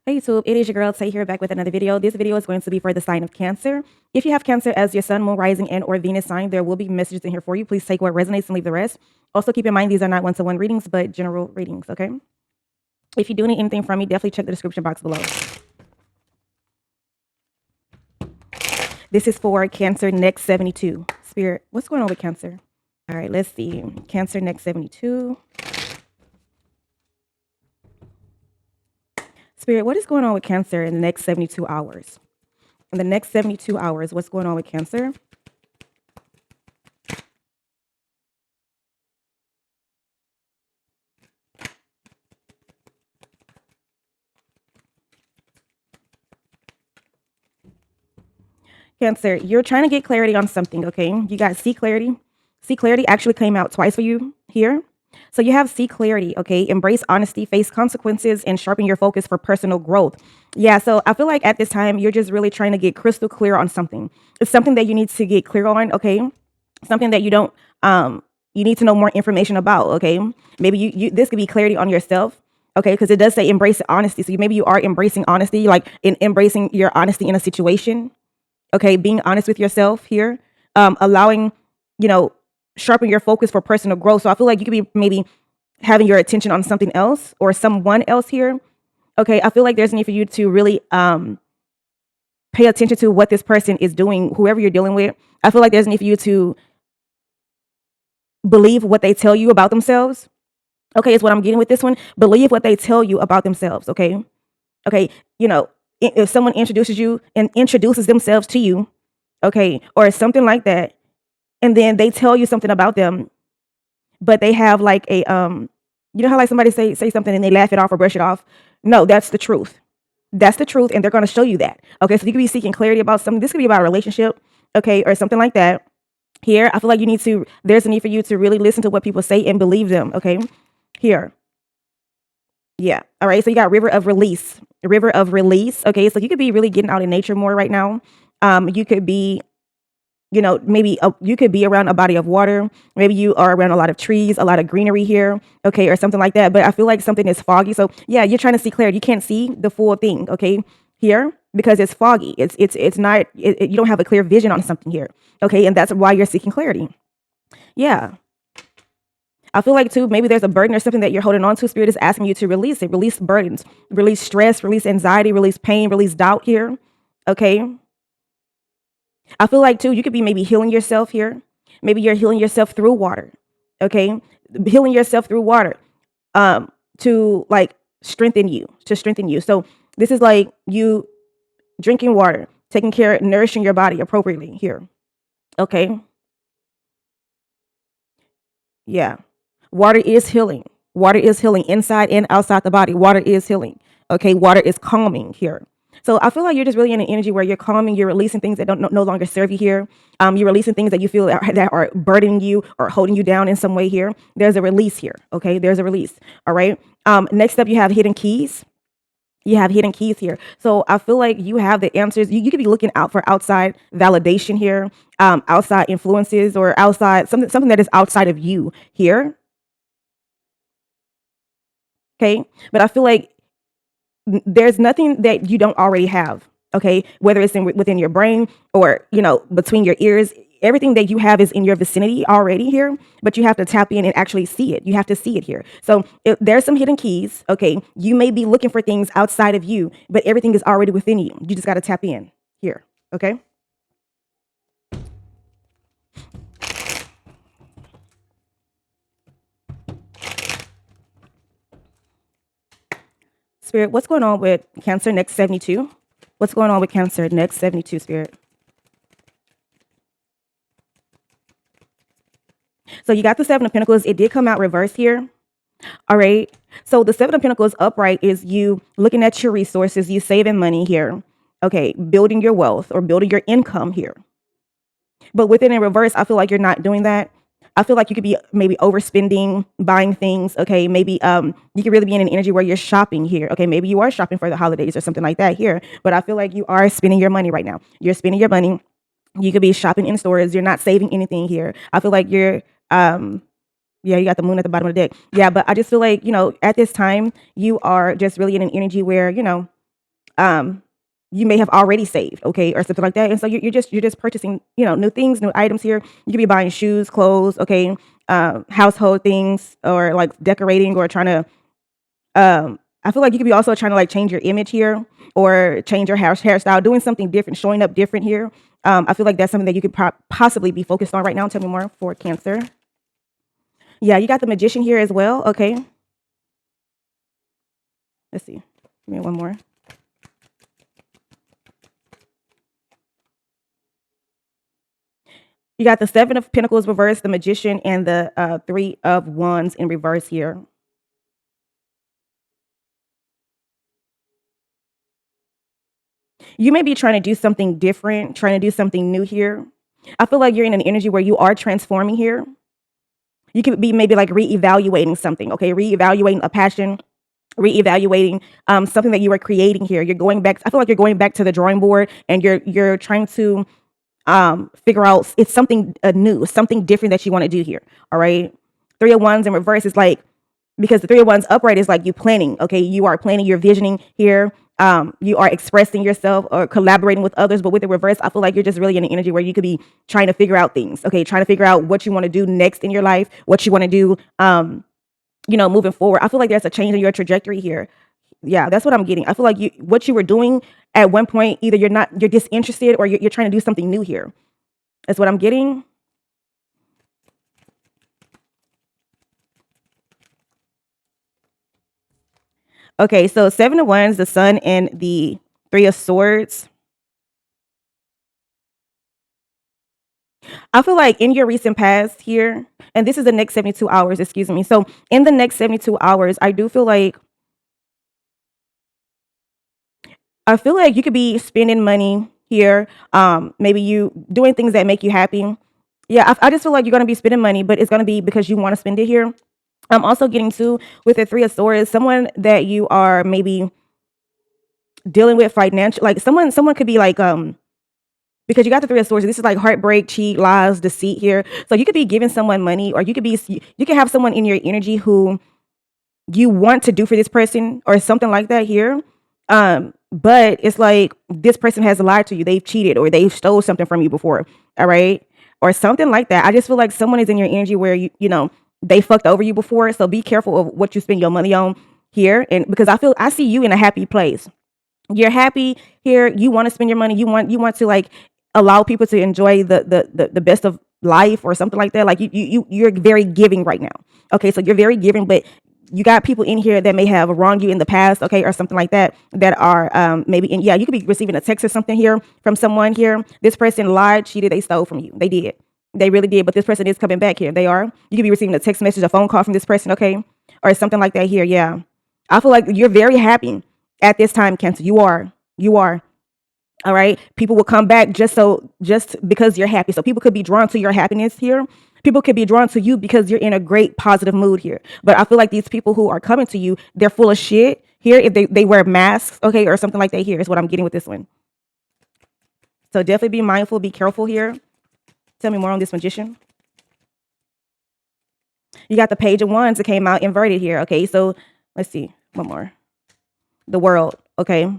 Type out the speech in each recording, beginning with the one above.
Hey YouTube, it is your girl Tay here back with another video. This video is going to be for the sign of Cancer. If you have Cancer as your sun, moon, rising, and or Venus sign, there will be messages in here for you. Please take what resonates and leave the rest. Also keep in mind these are not one-to-one readings, but general readings, okay? If you do need anything from me, definitely check the description box below. This is for Cancer next 72. Spirit, what's going on with Cancer? All right, let's see. Cancer next 72. Spirit, what is going on with Cancer in the next 72 hours? In the next 72 hours, what's going on with Cancer? Cancer, you're trying to get clarity on something, okay? You got see clarity. See clarity actually came out twice for you here. So you have see clarity, okay? Embrace honesty, face consequences, and sharpen your focus for personal growth. Yeah, so I feel like at this time, you're just really trying to get crystal clear on something. It's something that you need to get clear on, okay? Something that you don't, you need to know more information about, okay? Maybe this could be clarity on yourself, okay? Because it does say embrace honesty. So maybe you are embracing honesty, like in embracing your honesty in a situation. Okay, being honest with yourself here, allowing, you know, sharpen your focus for personal growth. So I feel like you could be maybe having your attention on something else or someone else here. Okay, I feel like there's a need for you to really pay attention to what this person is doing, whoever you're dealing with. I feel like there's a need for you to believe what they tell you about themselves. Okay, is what I'm getting with this one. Believe what they tell you about themselves. Okay, okay, you know, if someone introduces you and introduces themselves to you, okay, or something like that, and then they tell you something about them, but they have like a you know how like somebody say something and they laugh it off or brush it off? No, that's the truth. That's the truth, and they're going to show you that. Okay, so you could be seeking clarity about something. This could be about a relationship, okay, or something like that. Here, I feel like you need to. There's a need for you to really listen to what people say and believe them. Okay, here. Yeah. All right. So you got river of release. River of release. Okay. So you could be really getting out in nature more right now. You could be, you know, maybe you could be around a body of water. Maybe you are around a lot of trees, a lot of greenery here. Okay. Or something like that. But I feel like something is foggy. So yeah, you're trying to see clarity. You can't see the full thing. Okay. Here because it's foggy. It's not, you don't have a clear vision on something here. Okay. And that's why you're seeking clarity. Yeah. I feel like too, maybe there's a burden or something that you're holding on to. Spirit is asking you to release it, release burdens, release stress, release anxiety, release pain, release doubt here. Okay. I feel like too, you could be maybe healing yourself here. Maybe you're healing yourself through water. Okay. Healing yourself through water to like strengthen you, to strengthen you. So this is like you drinking water, taking care, nourishing your body appropriately here. Okay. Yeah. Water is healing. Water is healing inside and outside the body. Water is healing. Okay. Water is calming here. So I feel like you're just really in an energy where you're calming, you're releasing things that don't no longer serve you here. You're releasing things that you feel that are burdening you or holding you down in some way here. There's a release here. Okay. There's a release. All right. Next up, you have hidden keys. You have hidden keys here. So I feel like you have the answers. You could be looking out for outside validation here, outside influences or outside something that is outside of you here. Okay. But I feel like there's nothing that you don't already have. Okay. Whether it's within your brain or, you know, between your ears, everything that you have is in your vicinity already here, but you have to tap in and actually see it. You have to see it here. So there's some hidden keys. Okay. You may be looking for things outside of you, but everything is already within you. You just got to tap in here. Okay. Spirit, what's going on with Cancer next 72? What's going on with Cancer next 72, Spirit? So you got the Seven of Pentacles. It did come out reverse here. All right. So the Seven of Pentacles upright is you looking at your resources, you saving money here. Okay. Building your wealth or building your income here. But within in reverse, I feel like you're not doing that. I feel like you could be maybe overspending, buying things. Okay. Maybe you could really be in an energy where you're shopping here. Okay. Maybe you are shopping for the holidays or something like that here. But I feel like you are spending your money right now. You're spending your money. You could be shopping in stores. You're not saving anything here. I feel like you're yeah, you got the moon at the bottom of the deck. Yeah, but I just feel like, you know, at this time, you are just really in an energy where, you know, um, you may have already saved, okay, or something like that. And so you're just purchasing, new things, new items here. You could be buying shoes, clothes, okay, household things, or like decorating, or trying to. I feel like you could be also trying to like change your image here, or change your hairstyle, doing something different, showing up different here. I feel like that's something that you could possibly be focused on right now. Tell me more for Cancer. Yeah, you got the Magician here as well. Okay, let's see. Give me one more. You got the Seven of Pentacles reversed, the Magician, and the Three of Wands in reverse here. You may be trying to do something different, trying to do something new here. I feel like you're in an energy where you are transforming here. You could be maybe like reevaluating something, okay? Reevaluating a passion, reevaluating something that you were creating here. You're going back. I feel like you're going back to the drawing board, and you're trying to figure out it's something new, something different that you want to do here. All right. Three of Wands in reverse is like, because the Three of Wands upright is like you planning. Okay, you are planning, you're visioning here. You are expressing yourself or collaborating with others. But with the reverse, I feel like you're just really in an energy where you could be trying to figure out things. Okay, trying to figure out what you want to do next in your life, what you want to do. Moving forward. I feel like there's a change in your trajectory here. Yeah, that's what I'm getting. I feel like what you were doing at one point, either you're disinterested, or you're trying to do something new here. That's what I'm getting. Okay, so Seven of Wands, the Sun, and the Three of Swords. I feel like in your recent past here, and this is the next 72 hours, excuse me. So in the next 72 hours, I feel like you could be spending money here. Maybe you doing things that make you happy. Yeah, I just feel like you're gonna be spending money, but it's gonna be because you want to spend it here. I'm also getting to, with the Three of Swords, someone that you are maybe dealing with financial, like someone could be like because you got the Three of Swords. This is like heartbreak, cheat, lies, deceit here. So you could be giving someone money, or you could have someone in your energy who you want to do for this person, or something like that here. But it's like this person has lied to you. They've cheated, or they've stole something from you before. All right, or something like that. I just feel like someone is in your energy where they fucked over you before. So be careful of what you spend your money on here, and because I see you in a happy place. You're happy here. You want to spend your money. You want to like allow people to enjoy the best of life, or something like that. Like you're very giving right now. Okay, so you're very giving, but you got people in here that may have wronged you in the past, okay, or something like that, that are maybe in, yeah, you could be receiving a text or something here from someone here. This person lied, cheated, they stole from you. They did. They really did. But this person is coming back here. They are. You could be receiving a text message, a phone call from this person, okay, or something like that here. Yeah. I feel like you're very happy at this time, Cancer. You are. You are. All right. People will come back just because you're happy. So people could be drawn to your happiness here. People could be drawn to you because you're in a great positive mood here. But I feel like these people who are coming to you, they're full of shit here. If they wear masks, okay, or something like that here is what I'm getting with this one. So definitely be mindful, be careful here. Tell me more on this Magician. You got the Page of Wands that came out inverted here. Okay, so let's see. One more. The World. Okay.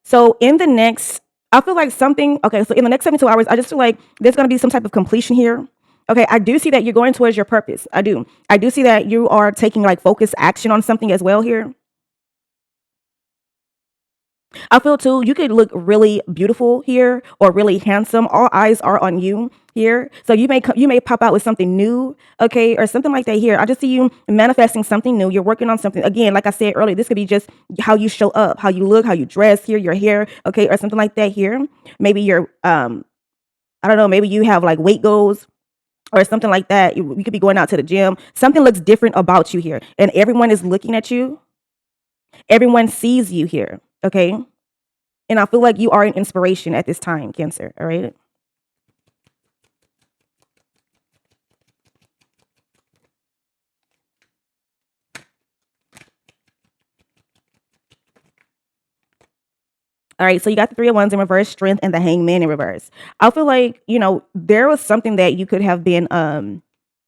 So in the next, I feel like something, okay, so in the next 72 hours, I just feel like there's going to be some type of completion here. Okay, I do see that you're going towards your purpose. I do. I do see that you are taking like focused action on something as well here. I feel too, you could look really beautiful here, or really handsome. All eyes are on you here. So you may pop out with something new, okay, or something like that here. I just see you manifesting something new. You're working on something. Again, like I said earlier, this could be just how you show up, how you look, how you dress here, your hair, okay, or something like that here. Maybe you're I don't know, maybe you have like weight goals or something like that. You could be going out to the gym. Something looks different about you here, and everyone is looking at you. Everyone sees you here, okay? And I feel like you are an inspiration at this time, Cancer. All right. All right. So you got the Three of Wands in reverse, Strength, and the Hangman in reverse. I feel like, there was something that you could have been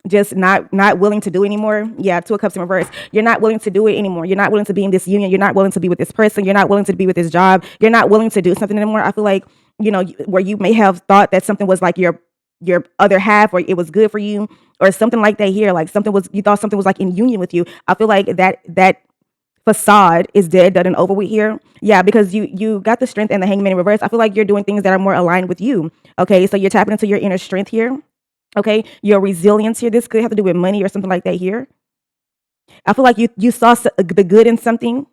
just not willing to do anymore. Yeah, two of cups in reverse. You're not willing to do it anymore. You're not willing to be in this union. You're not willing to be with this person. You're not willing to be with this job. You're not willing to do something anymore. I feel like, where you may have thought that something was like your other half, or it was good for you, or something like that here. Like you thought something was like in union with you. I feel like that facade is dead, done, and over with here. Yeah, because you got the strength and the hangman in reverse. I feel like you're doing things that are more aligned with you. Okay, so you're tapping into your inner strength here. Okay, your resilience here. This could have to do with money or something like that here. I feel like you saw the good in something.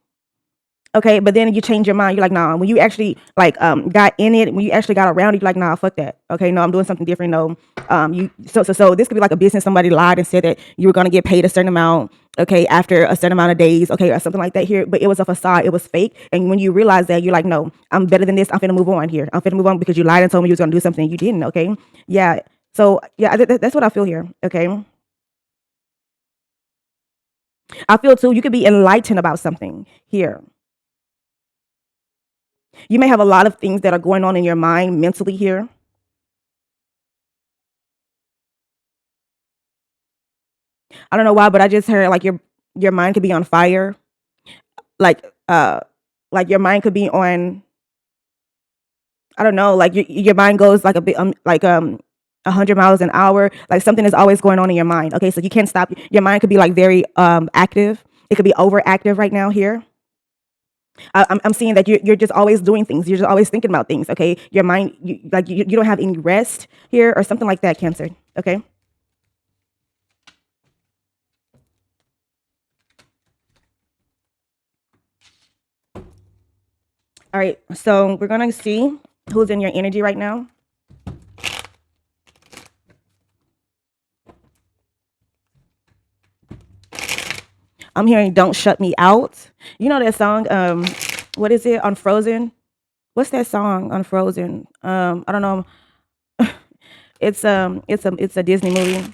Okay, but then you change your mind. You're like, nah. When you actually like got in it, when you actually got around it, you're like, nah, fuck that. Okay, no, I'm doing something different. No, you so this could be like a business. Somebody lied and said that you were gonna get paid a certain amount. Okay, after a certain amount of days. Okay, or something like that here. But it was a facade. It was fake. And when you realize that, you're like, no, I'm better than this. I'm finna move on here. I'm finna move on because you lied and told me you was gonna do something and you didn't. Okay, yeah. So yeah, that's what I feel here. Okay, I feel too. You could be enlightened about something here. You may have a lot of things that are going on in your mind mentally here. I don't know why, but I just heard like your mind could be on fire. Like like your mind could be on, I don't know, like your mind goes like a bit 100 miles an hour. Like something is always going on in your mind. Okay, so you can't stop. Your mind could be like very active. It could be overactive right now here. I'm seeing that you're just always doing things. You're just always thinking about things. Okay, your mind, you don't have any rest here or something like that. Cancer. Okay. All right. So we're gonna see who's in your energy right now. I'm hearing "Don't Shut Me Out." You know that song? What is it on Frozen? What's that song on Frozen? I don't know. It's a Disney movie.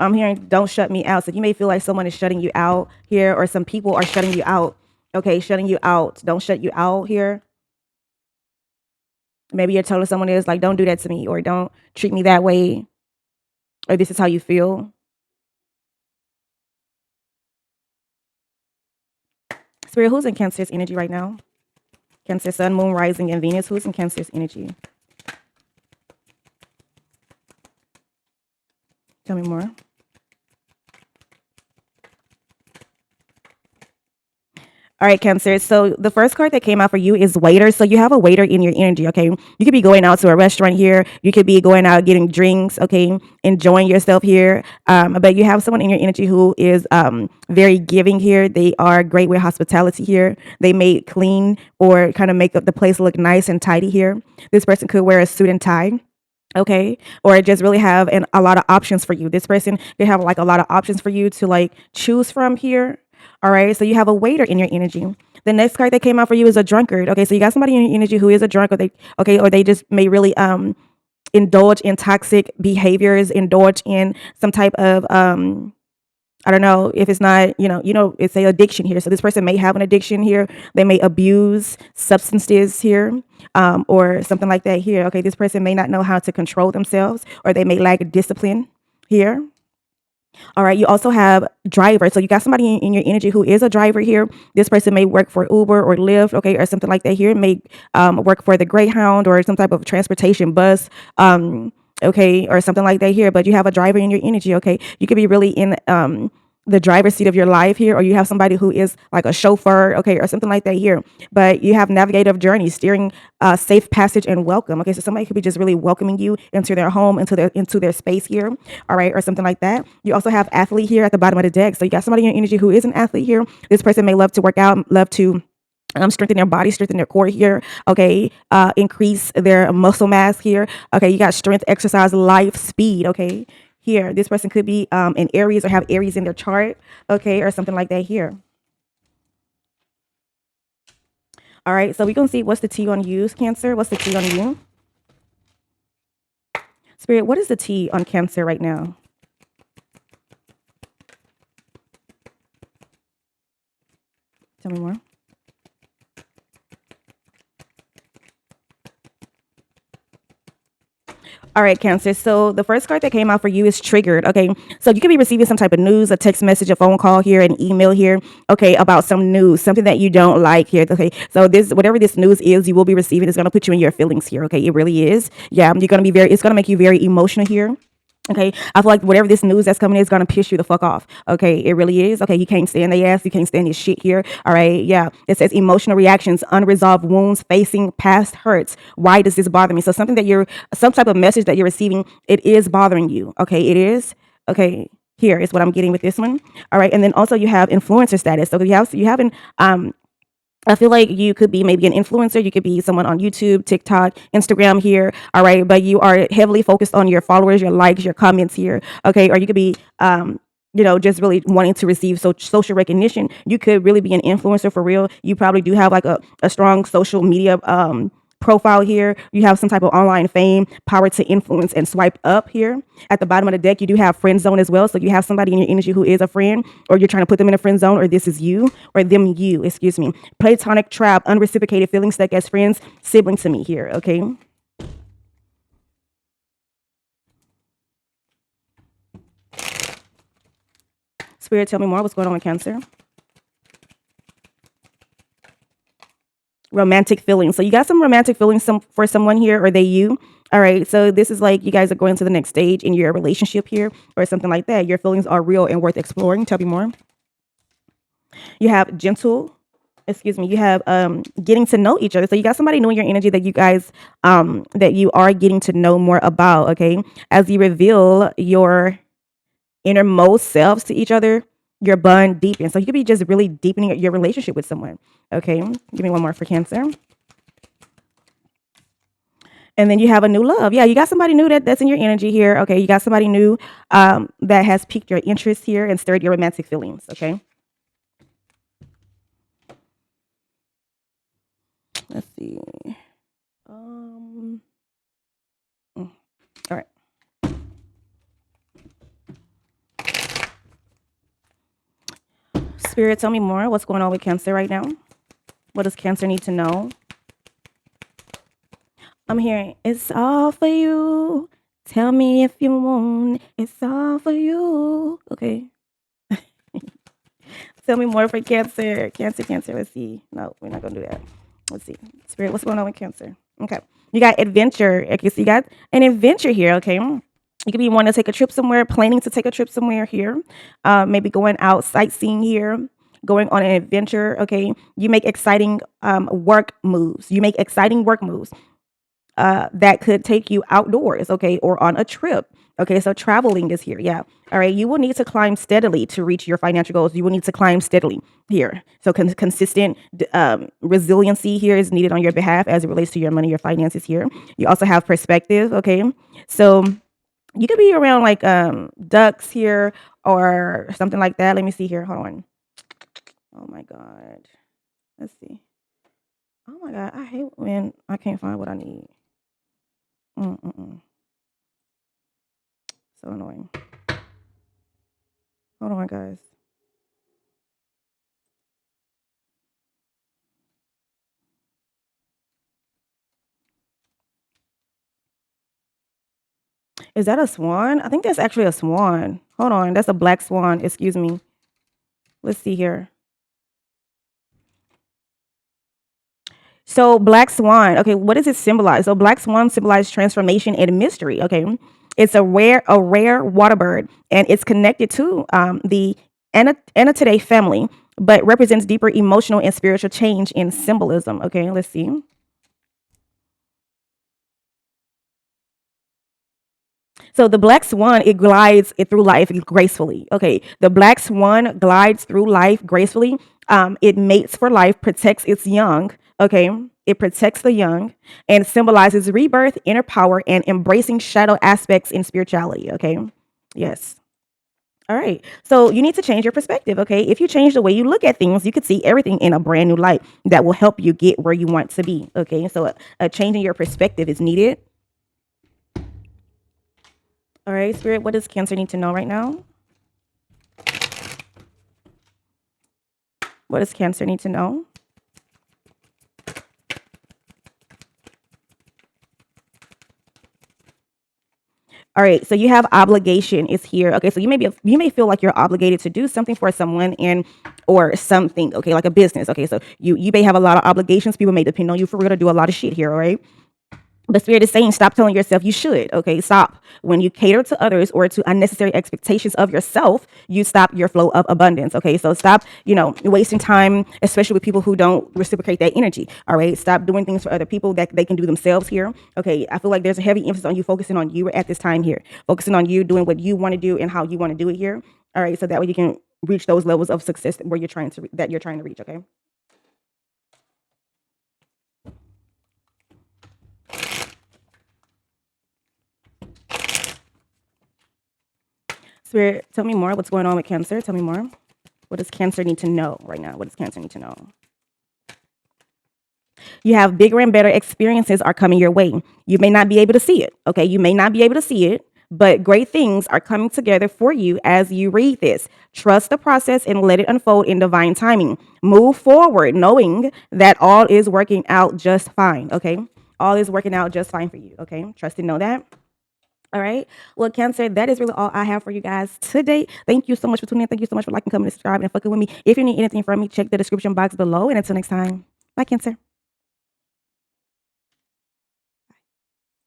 I'm hearing "Don't Shut Me Out." So you may feel like someone is shutting you out here, or some people are shutting you out. Okay, shutting you out. Don't shut you out here. Maybe you're telling someone else like, "Don't do that to me," or "Don't treat me that way," or "This is how you feel." Spirit, who's in Cancer's energy right now? Cancer, Sun, Moon, Rising, and Venus. Who's in Cancer's energy? Tell me more. All right, Cancer. So the first card that came out for you is Waiter. So you have a waiter in your energy, okay? You could be going out to a restaurant here. You could be going out getting drinks, okay? Enjoying yourself here. But you have someone in your energy who is very giving here. They are great with hospitality here. They may clean or kind of make up the place look nice and tidy here. This person could wear a suit and tie. Okay, or just really have a lot of options for you. This person could have like a lot of options for you to like choose from here. All right, so you have a waiter in your energy. The next card that came out for you is a drunkard. Okay, so you got somebody in your energy who is a drunk, or they just may really indulge in toxic behaviors, indulge in some type of I don't know if it's not, it's a addiction here. So this person may have an addiction here. They may abuse substances here, or something like that here. Okay, this person may not know how to control themselves, or they may lack discipline here. All right, you also have driver. So you got somebody in your energy who is a driver here. This person may work for Uber or Lyft, okay, or something like that here. May work for the Greyhound or some type of transportation bus, okay, or something like that here. But you have a driver in your energy, okay. You could be really in the driver's seat of your life here, or you have somebody who is like a chauffeur, okay, or something like that here. But you have navigative journey, steering safe passage and welcome. Okay, so somebody could be just really welcoming you into their home, into their space here, all right, or something like that. You also have athlete here at the bottom of the deck. So you got somebody in your energy who is an athlete here. This person may love to work out, love to strengthen their body, strengthen their core here. Okay, increase their muscle mass here. Okay, you got strength, exercise, life, speed. Okay, here this person could be in Aries or have Aries in their chart. Okay, or something like that here. All right, so we're gonna see what's the T on you, Cancer. What's the T on you, Spirit? What is the T on Cancer right now? Tell me more. All right, Cancer. So the first card that came out for you is triggered. Okay. So you could be receiving some type of news, a text message, a phone call here, an email here. Okay. About some news, something that you don't like here. Okay. So this, whatever this news is, you will be receiving is going to put you in your feelings here. Okay. It really is. Yeah. You're going to be very, it's going to make you very emotional here. Okay, I feel like whatever this news that's coming in is gonna piss you the fuck off. Okay, it really is. Okay, you can't stand the ass, you can't stand this shit here. All right, yeah. It says emotional reactions, unresolved wounds, facing past hurts. Why does this bother me? So something that you're, some type of message that you're receiving, it is bothering you. Okay, it is. Okay, here is what I'm getting with this one. All right, and then also you have influencer status. So you have an I feel like you could be maybe an influencer. You could be someone on YouTube, TikTok, Instagram here. All right. But you are heavily focused on your followers, your likes, your comments here. Okay. Or you could be, just really wanting to receive social recognition. You could really be an influencer for real. You probably do have like a strong social media, profile here. You have some type of online fame, power to influence and swipe up here. At the bottom of the deck, you do have friend zone as well. So you have somebody in your energy who is a friend, or you're trying to put them in a friend zone, or this is you, or them you, excuse me. Platonic trap, unreciprocated feelings stuck as friends, sibling to me here, okay? Spirit, tell me more. What's going on with Cancer? Romantic feelings. So you got some romantic feelings for someone here, or they you. All right. So this is like you guys are going to the next stage in your relationship here, or something like that. Your feelings are real and worth exploring. Tell me more. You have gentle. Excuse me. You have getting to know each other. So you got somebody knowing your energy that you guys that you are getting to know more about. Okay. As you reveal your innermost selves to each other, your bond deepens. So you could be just really deepening your relationship with someone. Okay, give me one more for Cancer. And then you have a new love. Yeah, you got somebody new that's in your energy here. Okay, you got somebody new that has piqued your interest here and stirred your romantic feelings. Okay, let's see. Um, all right. Spirit, tell me more. What's going on with Cancer right now? What does Cancer need to know? I'm hearing it's all for you. Tell me if you want. It's all for you. Okay. Tell me more for Cancer. Cancer, Cancer. Let's see. No, we're not gonna do that. Let's see. Spirit, what's going on with Cancer? Okay. You got adventure. Okay, so you got an adventure here. Okay. You could be wanting to take a trip somewhere, planning to take a trip somewhere here. Maybe going out sightseeing here, going on an adventure. Okay. You make exciting work moves. You make exciting work moves that could take you outdoors, okay, or on a trip. Okay, so traveling is here. Yeah. All right. You will need to climb steadily to reach your financial goals. You will need to climb steadily here. So consistent resiliency here is needed on your behalf as it relates to your money, your finances here. You also have perspective. Okay. So you could be around like ducks here or something like that. Let me see here. Hold on. Oh my God. Let's see. Oh my God. I hate when I can't find what I need. Mm-mm-mm. So annoying. Hold on, guys. Is that a swan? I think that's actually a swan. Hold on. That's a black swan. Excuse me. Let's see here. So black swan. Okay, what does it symbolize? So black swan symbolizes transformation and mystery. Okay, it's a rare water bird, and it's connected to the Anatidae family, but represents deeper emotional and spiritual change in symbolism. Okay, let's see. So the black swan, it glides it through life gracefully. Okay, the black swan glides through life gracefully. It mates for life, protects its young. Okay, it protects the young and symbolizes rebirth, inner power, and embracing shadow aspects in spirituality. Okay, yes. All right. So you need to change your perspective. Okay, if you change the way you look at things, you could see everything in a brand new light that will help you get where you want to be. Okay, so a change in your perspective is needed. All right, Spirit, what does Cancer need to know right now? What does Cancer need to know? All right, so you have obligation is here. Okay, so you may feel like you're obligated to do something for someone and or something. Okay, like a business. Okay, so you may have a lot of obligations. People may depend on you for real to do a lot of shit here. All right. But Spirit is saying, stop telling yourself you should. Okay, stop. When you cater to others or to unnecessary expectations of yourself, you stop your flow of abundance. Okay, so stop, wasting time, especially with people who don't reciprocate that energy. All right, stop doing things for other people that they can do themselves here. Okay, I feel like there's a heavy emphasis on you focusing on you at this time here, focusing on you doing what you want to do and how you want to do it here. All right, so that way you can reach those levels of success where you're trying to reach. Okay. Spirit, tell me more. What's going on with Cancer? Tell me more. What does Cancer need to know right now? What does Cancer need to know? You have bigger and better experiences are coming your way. You may not be able to see it. Okay. You may not be able to see it, but great things are coming together for you as you read this. Trust the process and let it unfold in divine timing. Move forward knowing that all is working out just fine. Okay. All is working out just fine for you. Okay. Trust and know that. All right. Well, Cancer, that is really all I have for you guys today. Thank you so much for tuning in. Thank you so much for liking, commenting, subscribing, and fucking with me. If you need anything from me, check the description box below. And until next time, bye, Cancer.